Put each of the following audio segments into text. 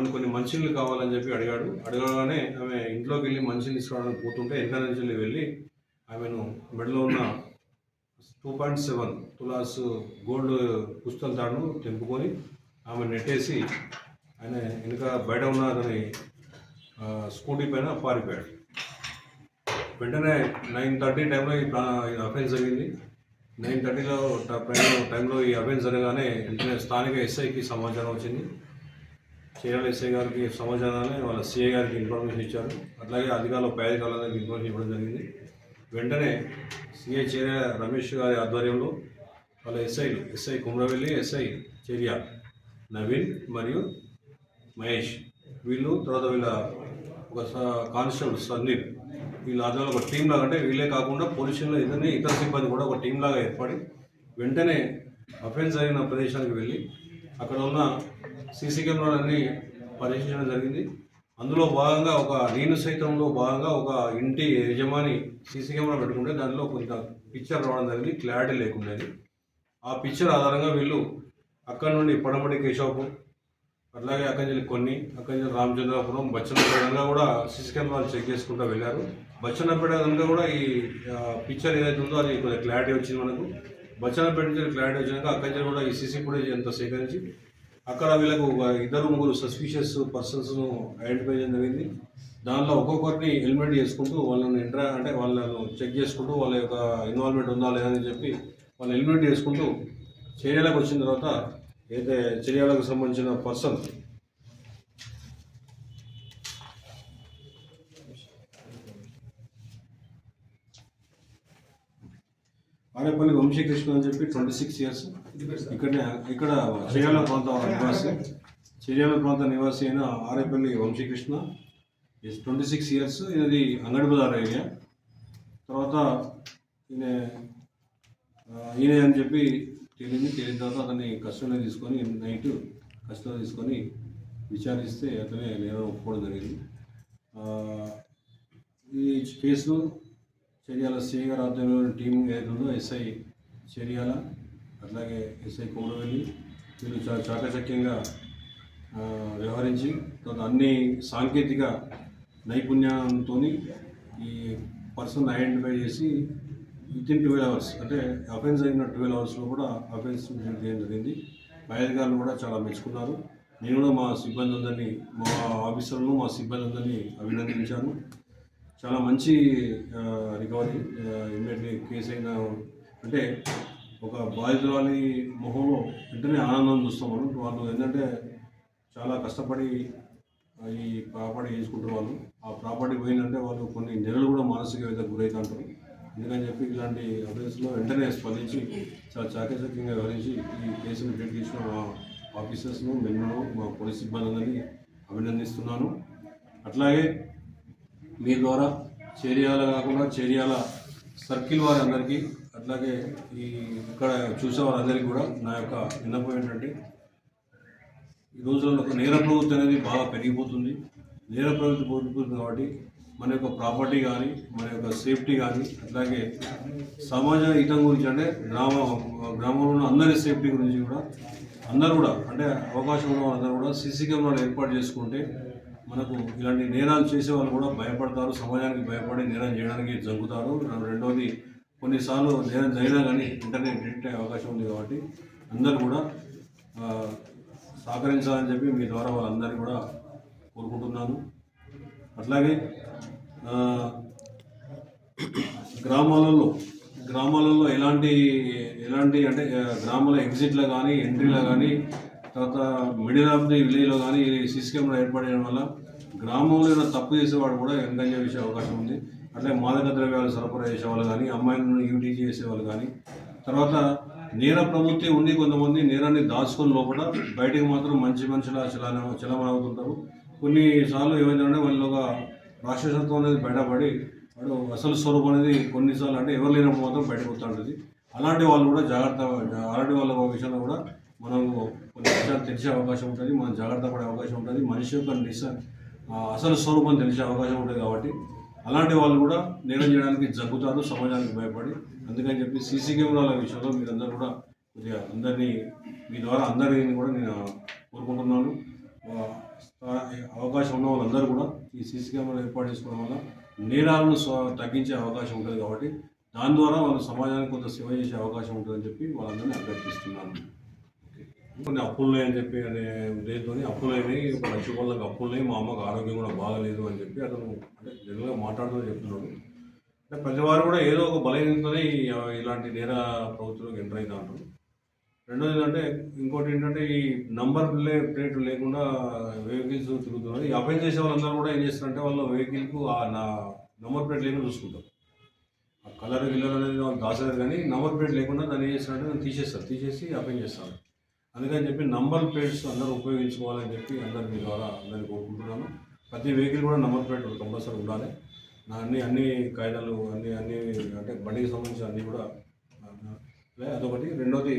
ఆమెను కొన్ని మంచినీళ్ళు కావాలని చెప్పి అడగగానే ఆమె ఇంట్లోకి వెళ్ళి మంచినీళ్ళు తీసుకోవడానికి పోతుంటే వెనక నుంచి వెళ్ళి ఆమెను మెడలో ఉన్న 2.7 తులాస్ గోల్డ్ పుస్తల తాడును తెంపుకొని ఆమె నెట్టేసి ఆయన వెనుక బయట ఉన్న అతని స్కూటీ పైన పారిపోయాడు. వెంటనే 9:30 టైంలో ఈ అఫెన్స్ జరిగింది. 9:30లో టైంలో ఈ అఫెన్స్ జరగానే వెంటనే స్థానిక ఎస్ఐకి సమాచారం వచ్చింది. చీరాల ఎస్ఐ గారికి సమాచారాన్ని వాళ్ళ సిఐ గారికి ఇన్ఫర్మేషన్ ఇచ్చారు. అట్లాగే అధికారులు పై అధికారులకు ఇన్ఫర్మేషన్ ఇవ్వడం జరిగింది. వెంటనే సిఐ చీరాల రమేష్ గారి ఆధ్వర్యంలో వాళ్ళ ఎస్ఐ కుమ్రవెల్లి, ఎస్ఐ చర్య నవీన్ మరియు మహేష్, వీళ్ళు తర్వాత వీళ్ళ ఒక కానిస్టేబుల్ సందీప్, వీళ్ళ ఆధ్వర్యంలో ఒక టీం లాగా, అంటే వీళ్ళే కాకుండా పోలీసులో ఇతర సిబ్బంది కూడా ఒక టీం లాగా ఏర్పడి వెంటనే అఫెన్స్ జరిగిన ప్రదేశానికి వెళ్ళి అక్కడ ఉన్న సీసీ కెమెరాలన్నీ పరిశీలించడం జరిగింది. అందులో భాగంగా ఒక ఇంటి యజమాని సీసీ కెమెరా పెట్టుకుంటే దానిలో కొంత పిక్చర్ రావడం జరిగింది, క్లారిటీ లేకుండేది. ఆ పిక్చర్ ఆధారంగా వీళ్ళు అక్కడ నుండి పడమటి కేశవపూర్, అట్లాగే అక్కడి నుంచి రామచంద్రాపురం, బచ్చన్నపేట కూడా సీసీ కెమెరాలు చెక్ చేసుకుంటూ వెళ్ళారు. బచ్చన్నపేట కనుక కూడా ఈ పిక్చర్ ఏదైతే ఉందో అది కొంచెం క్లారిటీ వచ్చింది మనకు. బచ్చన్నపేట నుంచి క్లారిటీ వచ్చినాక అక్కడి నుంచి కూడా ఈ సీసీ ఫుటేజ్ అంతా సేకరించి అక్కడ వీళ్ళకు 2-3 సస్పిషియస్ పర్సన్స్ను ఐడెంటిఫై చేయడం జరిగింది. దానిలో ఒక్కొక్కరిని ఎలిమినేట్ చేసుకుంటూ వాళ్ళను చెక్ చేసుకుంటూ వాళ్ళ యొక్క ఇన్వాల్వ్మెంట్ ఉందా లేదా అని చెప్పి వాళ్ళు ఎలిమినేట్ చేసుకుంటూ చర్యలకు వచ్చిన తర్వాత అయితే చర్యలకు సంబంధించిన పర్సన్ ఆరేపల్లి వంశీకృష్ణ అని చెప్పి 26 ఇయర్స్ ఇక్కడ చర్యాల ప్రాంత నివాసి అయిన ఆరేపల్లి వంశీకృష్ణ 26 ఇయర్స్. ఇది అంగడి బజార్ ఏరియా. తర్వాత ఈయన అని చెప్పి తేలిన తర్వాత అతన్ని కస్టడీలో తీసుకొని విచారిస్తే అతనే నేరం ఒప్పుకోవడం జరిగింది. ఈ కేసులో చర్యాల సిఐ గారు ఆధ్వర్యంలో టీం ఏదైతుందో ఎస్ఐ చర్యాల, అట్లాగే ఎస్ఐ కోడవెల్లి, వీళ్ళు చాలా చాకచక్యంగా వ్యవహరించి తర్వాత అన్ని సాంకేతిక నైపుణ్యంతో ఈ పర్సన్ ఐడెంటిఫై చేసి వితిన్ 12 అవర్స్, అంటే అఫెన్స్ అయిన 12 అవర్స్లో కూడా అఫెన్స్ చేయడం జరిగింది. పై అధికారులు కూడా చాలా మెచ్చుకున్నారు. నేను కూడా మా సిబ్బంది అందరినీ, మా ఆఫీసర్లను, మా సిబ్బంది అందరినీ అభినందించాను. చాలా మంచి రికవరీ. ఇమ్మీడియట్లీ కేసు అయినా అంటే ఒక బాధితురాలి మొహంలో వెంటనే ఆనందం చూస్తాం మనం. వాళ్ళు ఏంటంటే చాలా కష్టపడి ఈ ప్రాపర్టీ చేసుకుంటారు. వాళ్ళు ఆ ప్రాపర్టీ పోయిందంటే వాళ్ళు కొన్ని నెలలు కూడా మానసిక వేదనకు గురవుతుంటారు. ఎందుకని చెప్పి ఇలాంటి అఫెన్స్లో వెంటనే స్పందించి చాలా చాకచక్యంగా వ్యవహరించి ఈ కేసును డెట్ చేసిన మా ఆఫీసర్స్ను, మెన్ను, మా పోలీస్ సిబ్బంది అందరినీ అభినందిస్తున్నాను. అట్లాగే మీ ద్వారా చర్యాల కాకుండా చర్యాల సర్కిల్ వారందరికీ, అట్లాగే ఇక్కడ చూసే వారందరికీ కూడా నా యొక్క విన్నపం ఏంటంటే, ఈ రోజుల్లో నేర ప్రవృత్తి అనేది బాగా పెరిగిపోతుంది. నేర ప్రవృత్తి పెరిగిపోతుంది కాబట్టి మన యొక్క ప్రాపర్టీ కానీ, మన యొక్క సేఫ్టీ కానీ, అట్లాగే సమాజ హితం గురించి, అంటే గ్రామంలో ఉన్న అందరి సేఫ్టీ గురించి కూడా అందరూ కూడా, అంటే అవకాశం ఉన్న వాళ్ళందరూ కూడా సీసీ కెమెరాలు ఏర్పాటు చేసుకుంటే మనకు ఇలాంటి నేరాలు చేసే వాళ్ళు కూడా భయపడతారు. సమాజానికి భయపడి నేరం చేయడానికి జంకుతారు. రెండవది, కొన్నిసార్లు నేరం జరిగినా కానీ ఇంటర్నెట్ డిటెక్ట్ అయ్యే అవకాశం ఉంది. కాబట్టి అందరూ కూడా సహకరించాలని చెప్పి మీ ద్వారా వాళ్ళందరినీ కూడా కోరుకుంటున్నాను. అట్లాగే గ్రామాలలో ఎలాంటి అంటే గ్రామాల ఎగ్జిట్లో కానీ, ఎంట్రీలో కానీ, తర్వాత మిడిల్ ఆఫ్ ది విలేజ్లో కానీ సీసీ కెమెరా ఏర్పడడం వల్ల గ్రామంలో ఏదైనా తప్పు చేసేవాడు కూడా ఎంకరేజ్ చేసే అవకాశం ఉంది. అట్లే మాదక ద్రవ్యాలు సరఫరా చేసేవాళ్ళు కానీ, అమ్మాయిలను యూటీజీ చేసేవాళ్ళు కానీ, తర్వాత నేర ప్రవృత్తి ఉండి కొంతమంది నేరాన్ని దాచుకొని లోపల బయటకు మాత్రం మంచి మనుషులా చలమవుతుంటారు. కొన్నిసార్లు ఏమైందంటే వాళ్ళు ఒక రాక్షసత్వం అనేది బయటపడి వాడు అసలు స్వరూపం అనేది కొన్నిసార్లు, అంటే ఎవరు లేనప్పుడు మాత్రం బయటకు వస్తూ ఉంటుంది. అలాంటి వాళ్ళు కూడా అలాంటి వాళ్ళ విషయంలో కూడా మనం కొన్ని విషయాలు తెలిసే అవకాశం ఉంటుంది. మనం జాగ్రత్త పడే అవకాశం ఉంటుంది. మనిషి యొక్క అసలు స్వరూపం తెలిసే అవకాశం ఉంటుంది. కాబట్టి అలాంటి వాళ్ళు కూడా నేరం చేయడానికి జగ్గుతారు, సమాజానికి భయపడి. అందుకని చెప్పి సీసీ కెమెరాల విషయంలో మీరందరూ కూడా కొద్దిగా మీ ద్వారా అందరినీ కూడా నేను కోరుకుంటున్నాను. వాళ్ళందరూ కూడా ఈ సీసీ కెమెరాలు ఏర్పాటు చేసుకోవడం వల్ల నేరాలను తగ్గించే అవకాశం ఉంటుంది కాబట్టి దాని ద్వారా వాళ్ళు సమాజానికి కొంత సేవ చేసే అవకాశం ఉంటుందని చెప్పి వాళ్ళందరినీ అభ్యర్థిస్తున్నాను. కొన్ని అప్పులున్నాయి అని చెప్పి అనే ఉద్దేశంతో అప్పులైనాయి, ఒక 1,00,000 రూపాయలకు అప్పులున్నాయి, మా అమ్మకు ఆరోగ్యం కూడా బాగలేదు అని చెప్పి అతను అంటే జనరల్గా మాట్లాడుతూ చెప్తున్నాడు. అంటే ప్రతివారు కూడా ఏదో ఒక బలహీనతోనే ఇలాంటి నేర ప్రవృత్తిలోకి ఎంటర్ అవుతా ఉంటారు. రెండోది ఏంటంటే ఇంకోటి ఏంటంటే ఈ నంబర్ ప్లేట్ లేకుండా వెహికల్స్ తిరుగుతున్నారు. ఈ అఫెన్స్ చేసే వాళ్ళందరూ కూడా ఏం చేస్తారంటే వాళ్ళ వెహికల్కు నా నంబర్ ప్లేట్ లేకుండా చూసుకుంటారు. ఆ కలర్ గిల్లర్ అనేది వాళ్ళు దాచలేదు కానీ నంబర్ ప్లేట్ లేకుండా దాన్ని ఏం చేస్తారంటే దాన్ని తీసేసి అఫెన్స్ చేస్తారు. అందుకని చెప్పి నంబర్ ప్లేట్స్ అందరూ ఉపయోగించుకోవాలని చెప్పి మీ ద్వారా అందరినీ కోరుకుంటున్నాను. ప్రతి వెహికల్ కూడా నంబర్ ప్లేట్ కంపల్సరీ ఉండాలి. నా అన్ని కాయిదాలు అన్ని అంటే బండికి సంబంధించి అన్నీ కూడా అదొకటి. రెండోది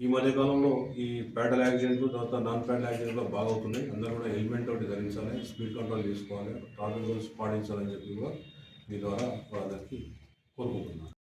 ఈ మధ్యకాలంలో ఈ ప్యాడల్ యాక్సిడెంట్లు తర్వాత నాన్ ప్యాడల్ యాక్సిడెంట్లు బాగా అవుతున్నాయి. అందరూ కూడా హెల్మెట్ ఒకటి ధరించాలి, స్పీడ్ కంట్రోల్ చేసుకోవాలి, ట్రాఫిక్ రూల్స్ పాటించాలని చెప్పి కూడా మీ ద్వారా వాళ్ళందరికీ కోరుకుంటున్నాను.